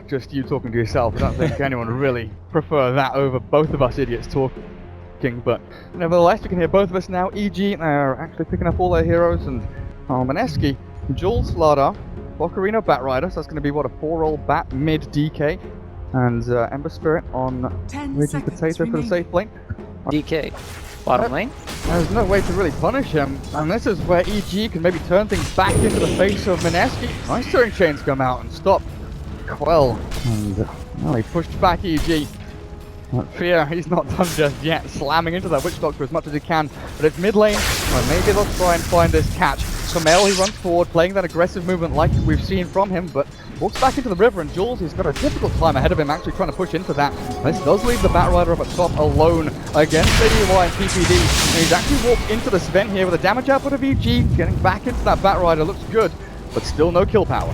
just you talking to yourself. I don't think anyone would really prefer that over both of us idiots talking. But nevertheless, we can hear both of us now. EG are actually picking up all their heroes, and Mineski, Jules, Lardar, Ocarina, Bat Rider. So that's going to be what, a 4-roll Bat mid DK, and Ember Spirit on Raging Potato for the safe lane. DK, bottom lane. There's no way to really punish him, and this is where EG can maybe turn things back into the face of Mineski. Nice turning chains come out and stop Quell, and well, he pushed back EG. But Fear, he's not done just yet, slamming into that Witch Doctor as much as he can, but it's mid lane, well, maybe they'll try and find this catch. Kamel, he runs forward, playing that aggressive movement like we've seen from him, but walks back into the river, and Jules, he's got a difficult time ahead of him actually trying to push into that. This does leave the Bat Rider up at top alone against AUI and PPD, and he's actually walked into the Sven here with a damage output of EG, getting back into that Bat Rider, looks good, but still no kill power.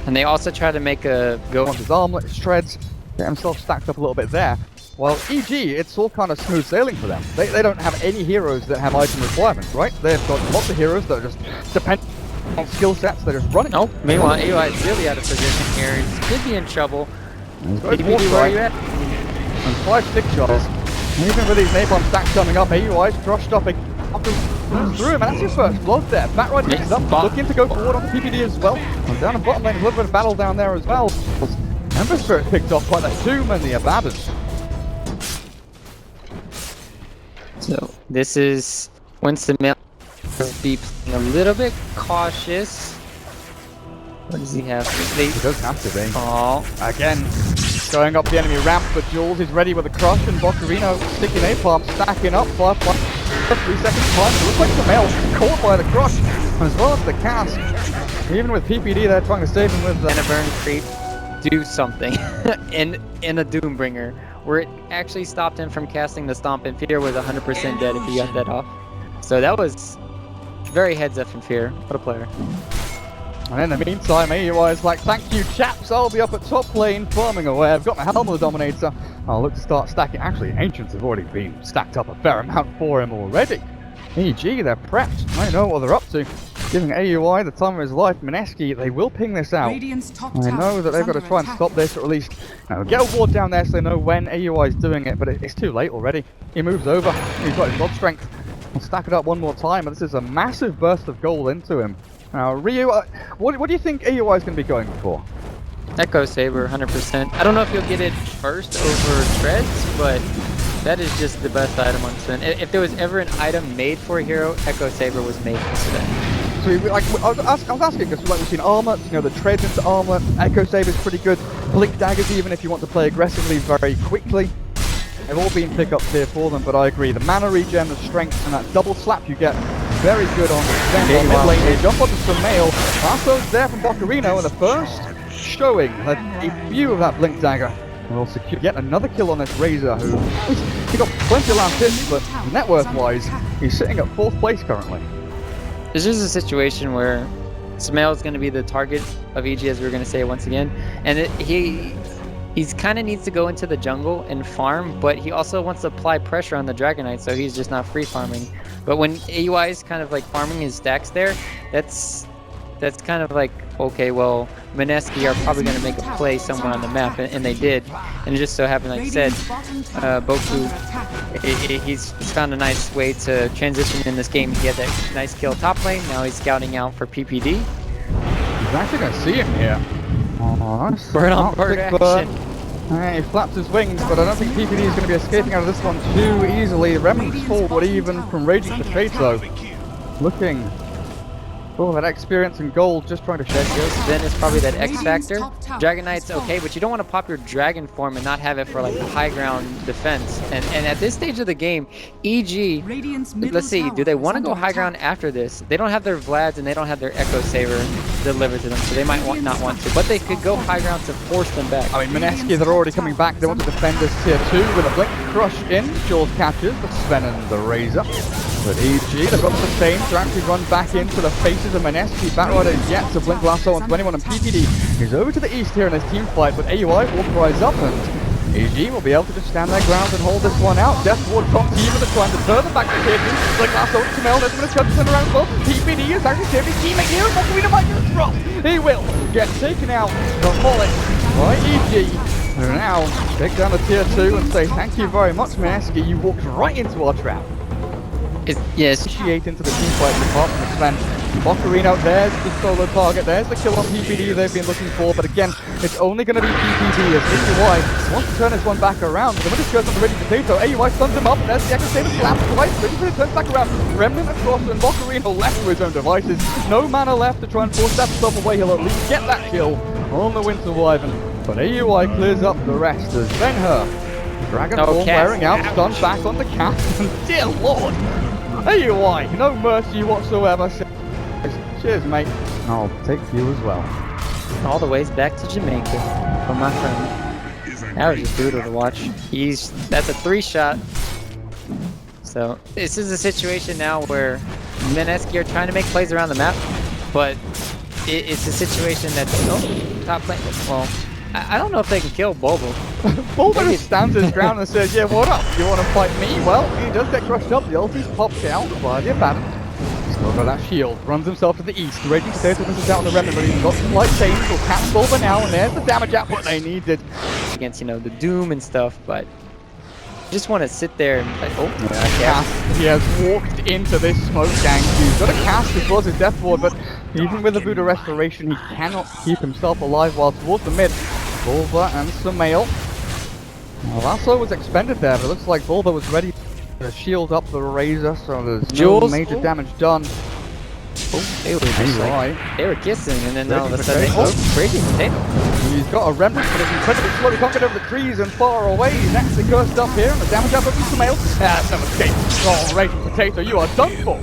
And they also try to make a go on his armlet, his shreds, get himself stacked up a little bit there. While EG, it's all kind of smooth sailing for them. They don't have any heroes that have item requirements, right? They've got lots of heroes that are just dependent on skill sets, they're just running. Oh, meanwhile, AUI is really out of position here. He could be in trouble. PPD, where are you at? And 5-6 shots. And even with these napalm stacks coming up, AUI's crushed up through him, and that's his first blood there. Bat Rider is up, looking to go forward on the PPD as well. And down the bottom lane, a little bit of battle down there as well. Ember Spirit picked off by that Doom and the Abaddon. So this is Winston Mill be playing a little bit cautious. What does he have? He does have to be. Oh, again, going up the enemy ramp, but Jules is ready with a crush, and Bocarino sticking napalm, stacking up 3 seconds time. It looks like the male caught by the crush, as well as the cast. Even with PPD, they're trying to save him with and a burn creep. Do something in a Doombringer, where it actually stopped him from casting the Stomp, and Fear was 100% dead if he got that off. So that was very heads up from Fear. What a player. And in the meantime, AUI is like, thank you chaps, I'll be up at top lane farming away. I've got my Helm of the Dominator. I'll look to start stacking. Actually, Ancients have already been stacked up a fair amount for him already. EG, they're prepped. I know what they're up to. Giving AUI the time of his life. Mineski, they will ping this out. I know that they've got to try and stop this, or at least get a ward down there so they know when AUI is doing it, but it's too late already. He moves over. He's got his god strength. I'll stack it up one more time, and this is a massive burst of gold into him. Now, Ryu, what do you think AUI is going to be going for? Echo Saber, 100%. I don't know if you'll get it first over Shreds, but that is just the best item on Sven. If there was ever an item made for a hero, Echo Saber was made for Sven. So, like, I was asking because, like, we've seen armor, the treads into armor, Echo Saber is pretty good, Blink Daggers even if you want to play aggressively very quickly. They've all been pickups here for them, but I agree. The mana regen, the strength, and that double slap you get, very good on Sven. Mid lane here, jump onto some mail. Lasso's there from Bocarino, and the first showing a view of that Blink Dagger. We'll secure yet another kill on this Razor, who he got plenty of last hits, but net worth-wise, he's sitting at 4th place currently. This is a situation where Smail is going to be the target of EG, as we're going to say once again, and he's kind of needs to go into the jungle and farm, but he also wants to apply pressure on the Dragon Knight, so he's just not free farming. But when AUI is kind of like farming his stacks there, that's kind of like, okay, well, Mineski are probably going to make a play somewhere on the map, and they did. And it just so happened, like I said, Boku, he's found a nice way to transition in this game. He had that nice kill top lane, now he's scouting out for PPD. He's actually going to see him here. Oh, nice. Bird on bird action. He flaps his wings, but I don't think PPD is going to be escaping out of this one too easily. Remnants forward even from Raging Potato. Looking for that experience and gold, just trying to shed gold. Then it's probably that X factor. Dragon Knight's okay, but you don't want to pop your dragon form and not have it for like high ground defense. And at this stage of the game, EG, let's see, do they want to go high ground after this? They don't have their Vlads and they don't have their Echo Saber delivered to them, so they might not want to. But they could go high ground to force them back. I mean, Mineski, they're already coming back. They want to defend this tier 2 with a Blink Crush in. Jules catches the Sven and the Razor. But EG, they've got the sustain to actually run back into the faces of Mineski. Bat Rider yet to blink lasso onto anyone, and PPD is over to the east here in this team fight, but AUI will rise up, and EG will be able to just stand their ground and hold this one out. Death Ward top team are trying to turn them back to tier 2. Blink lasso to Mel, there's going to turn around as well. PPD is actually saving his teammate here, and Bocarino might get a drop. He will get taken out. The Mullet by EG. Who now take down the tier 2 and say thank you very much, Mineski. You walked right into our trap. Yes. Initiate into the team fight apart from Sven. Bocarino, there's the solo target, there's the kill on PPD they've been looking for, but again, it's only going to be PPD as AUI wants to turn this one back around. The winner goes on the ready potato, AUI stuns him up, there's the Echo Saber slap twice, ready for it turns back around. Remnant across and Bocarino left to his own devices. No mana left to try and force that stuff away, he'll at least get that kill on the Winter Wyvern. But AUI clears up the rest as Ben-Hur, Dragonborn wearing out, stunned back on the cast, and dear lord! AUI, no mercy whatsoever. Cheers, mate. I'll take you as well. All the ways back to Jamaica for my friend. That was just brutal to watch. That's a 3-shot. So this is a situation now where Mineski are trying to make plays around the map, but it's a situation that's top lane. Well, I don't know if they can kill Bobo. Bobo just stands his ground and says, yeah, what up? You want to fight me? Well, he does get crushed up. The ulti's popped out by the Abaddon. Still got that shield. Runs himself to the east. Raging Potato misses out on the Remnant, but he's got some light chains. Will catch Bobo now, and there's the damage output they needed. Against, the Doom and stuff, but just want to sit there and like, He has walked into this smoke gang. He's got a cast as well as his death ward, but even with the Voodoo Restoration, he cannot keep himself alive while towards the mid. Bulba and Samael. Well, Lasso was expended there, but it looks like Bulba was ready to shield up the Razor, so there's no major damage done. They were kissing, and then all of a sudden, Breaking Potato. He's got a Remnant, but it's incredibly slow. He can't get over the trees and far away. He's actually cursed up here, and the damage output from Samael. That's no escape. Oh, Raging Potato, you are done for.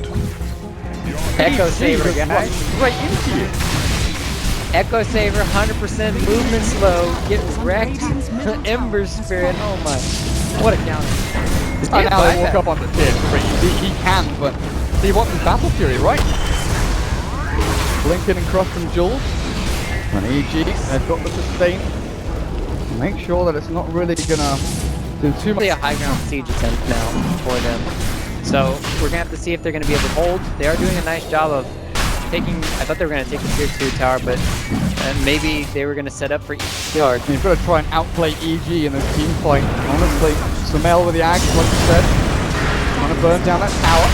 Echo Saber, guys. Straight into you. Echo Saber, 100% movement slow, get wrecked. Ember Spirit, oh my. What a counter. And now they walk up onto tier 3. He can, but he wants his Battle Fury, right? Blinking and Cross from Jules. And EG has got the sustain. Make sure that it's not really gonna do too much. A high ground siege attempt now for them. So we're gonna have to see if they're gonna be able to hold. They are doing a nice job of taking. I thought they were gonna take a tier 2 tower, but maybe they were gonna set up for yard. You've got to try and outplay EG in this team fight. Honestly, Samael with the axe, like you said, trying to burn down that tower.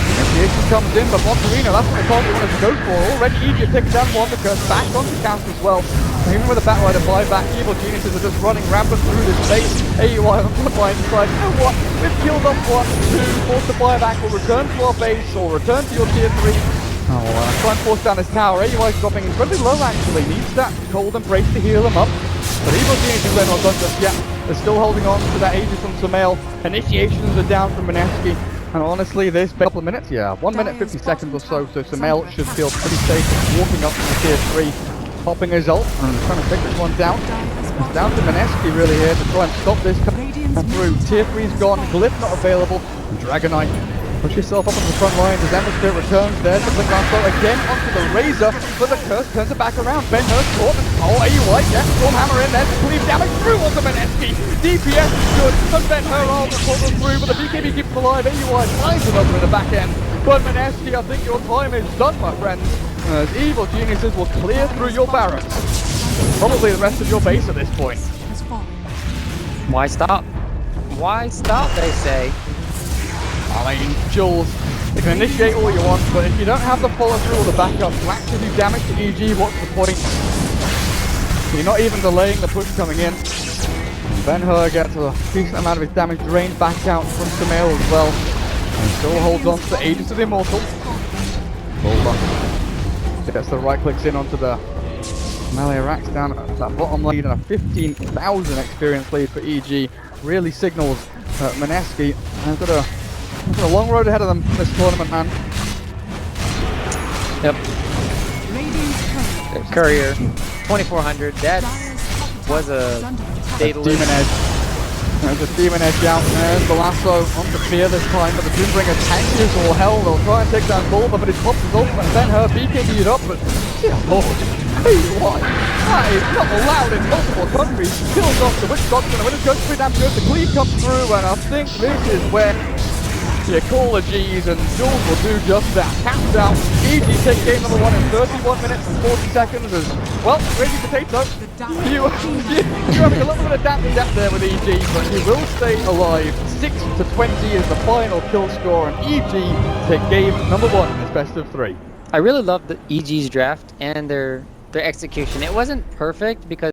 Initiation comes in, but Bocarino, that's what the target wanted to go for. Already EG have taken down one, the curse back onto cast as well. Even with a Batrider buyback, Evil Geniuses are just running rampant through this base. AUI on the blind side. You know what? We've killed off 1, 2, force the buyback, we'll return to our base, or return to your tier 3. Try and force down this tower. AUI's dropping incredibly low actually. Needs that cold embrace to heal him up. But Evil Geniuses are not done just yet. They're still holding on to that Aegis from Samael. Initiations are down from Mineski. And honestly, this couple of minutes, 1 minute 50 seconds or so Samael should feel pretty safe walking up to the tier 3, popping his ult and trying to take this one down. It's down to Mineski really here to try and stop this coming through. Tier 3's gone, Glyph not available, and Dragonite. Push yourself up on the front line as Ember Spirit returns. There's the Blink Answer again onto the Razor, but the curse turns it back around. Ben-Hur's caught, and AUI, Stormhammer in there to cleave damage through onto Mineski. DPS is good, but Ben-Hur all the pull them through, but the BKB keeps him alive. AUI finds another in the back end. But Mineski, I think your time is done, my friends. As Evil Geniuses will clear through your barracks. Probably the rest of your base at this point. Why stop? Why stop, they say. I mean, Jules, you can initiate all you want, but if you don't have the follow through or the backup to actually do damage to EG, what's the point? You're not even delaying the push coming in. Ben-Hur gets a decent amount of his damage drained back out from Samael as well. And still holds on to the Aegis of the Immortal. Bulba gets the right clicks in onto the melee racks down at that bottom lead, and a 15,000 experience lead for EG really signals that Mineski has got a long road ahead of them this tournament, man. Yep. Courier, 2400. That was a Demon Edge. There's a Demon Edge out. There's the lasso on the fear this time, but the Doombringer tanky as all hell. They'll try and take down Bulba, but it pops his ult and then her BKB it up. But dear lord, what? That is not allowed in multiple countries. Kills off the Witch Doctor, and the Witch goes pretty damn good. The cleave comes through, and I think this is where You call the G's and Jules will do just that. Countdown. EG take game number 1 in 31 minutes and 40 seconds as, well, Crazy Potato, you're having a little bit of damage there with EG, but you will stay alive. 6-20 is the final kill score, and EG take game number 1 in this best of 3. I really love the EG's draft and their execution. It wasn't perfect because